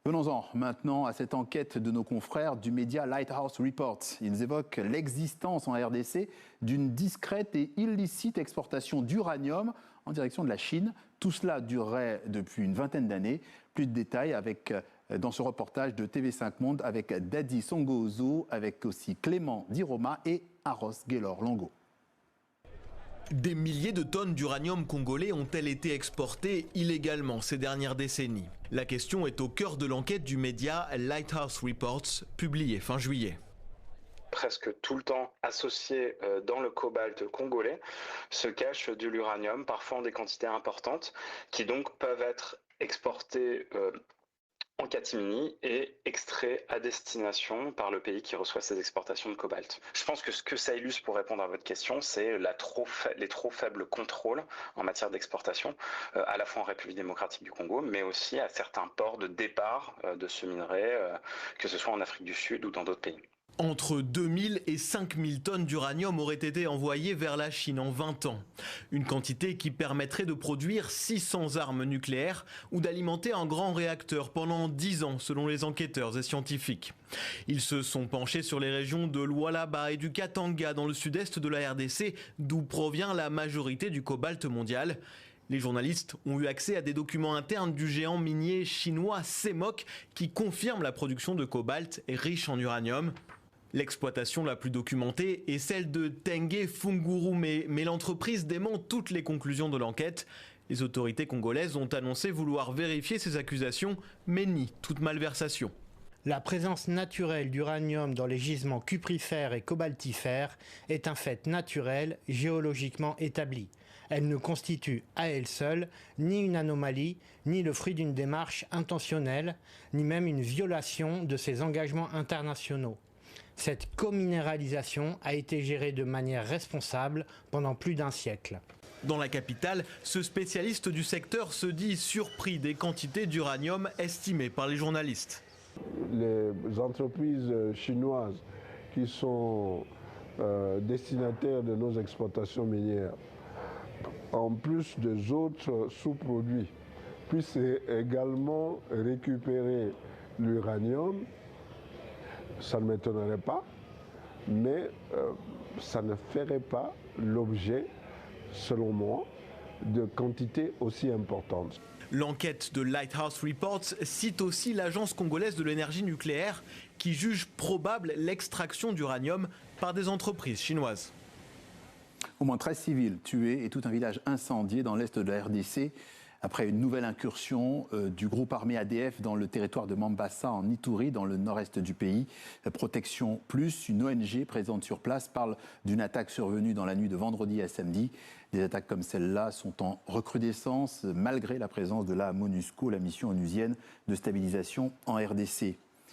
Venons-en maintenant à cette enquête de nos confrères du média Lighthouse Reports. Ils évoquent l'existence en RDC d'une discrète et illicite exportation d'uranium en direction de la Chine. Tout cela durerait depuis une vingtaine d'années. Plus de détails dans ce reportage de TV5 Monde avec Dadi Songozo, avec aussi Clément Diroma et Aros Gaylor-Longo. Des milliers de tonnes d'uranium congolais ont-elles été exportées illégalement ces dernières décennies? La question est au cœur de l'enquête du média Lighthouse Reports, publiée fin juillet. Presque tout le temps associé dans le cobalt congolais se cache de l'uranium, parfois en des quantités importantes, qui donc peuvent être exportées en catimini et extrait à destination par le pays qui reçoit ces exportations de cobalt. Je pense que ce que ça illustre pour répondre à votre question, c'est les trop faibles contrôles en matière d'exportation, à la fois en République démocratique du Congo, mais aussi à certains ports de départ de ce minerai, que ce soit en Afrique du Sud ou dans d'autres pays. Entre 2000 et 5000 tonnes d'uranium auraient été envoyées vers la Chine en 20 ans. Une quantité qui permettrait de produire 600 armes nucléaires ou d'alimenter un grand réacteur pendant 10 ans, selon les enquêteurs et scientifiques. Ils se sont penchés sur les régions de l'Oualaba et du Katanga dans le sud-est de la RDC, d'où provient la majorité du cobalt mondial. Les journalistes ont eu accès à des documents internes du géant minier chinois CMOC qui confirment la production de cobalt riche en uranium. L'exploitation la plus documentée est celle de Tengue Funguru, mais l'entreprise dément toutes les conclusions de l'enquête. Les autorités congolaises ont annoncé vouloir vérifier ces accusations, mais nient toute malversation. La présence naturelle d'uranium dans les gisements cuprifères et cobaltifères est un fait naturel, géologiquement établi. Elle ne constitue à elle seule ni une anomalie, ni le fruit d'une démarche intentionnelle, ni même une violation de ses engagements internationaux. Cette cominéralisation a été gérée de manière responsable pendant plus d'un siècle. Dans la capitale, ce spécialiste du secteur se dit surpris des quantités d'uranium estimées par les journalistes. Les entreprises chinoises qui sont destinataires de nos exportations minières, en plus des autres sous-produits, puissent également récupérer l'uranium. Ça ne m'étonnerait pas, mais ça ne ferait pas l'objet, selon moi, de quantités aussi importantes. L'enquête de Lighthouse Reports cite aussi l'Agence congolaise de l'énergie nucléaire qui juge probable l'extraction d'uranium par des entreprises chinoises. Au moins 13 civils tués et tout un village incendié dans l'est de la RDC après une nouvelle incursion du groupe armé ADF dans le territoire de Mambasa en Ituri, dans le nord-est du pays. Protection Plus, une ONG présente sur place, parle d'une attaque survenue dans la nuit de vendredi à samedi. Des attaques comme celle-là sont en recrudescence malgré la présence de la MONUSCO, la mission onusienne de stabilisation en RDC.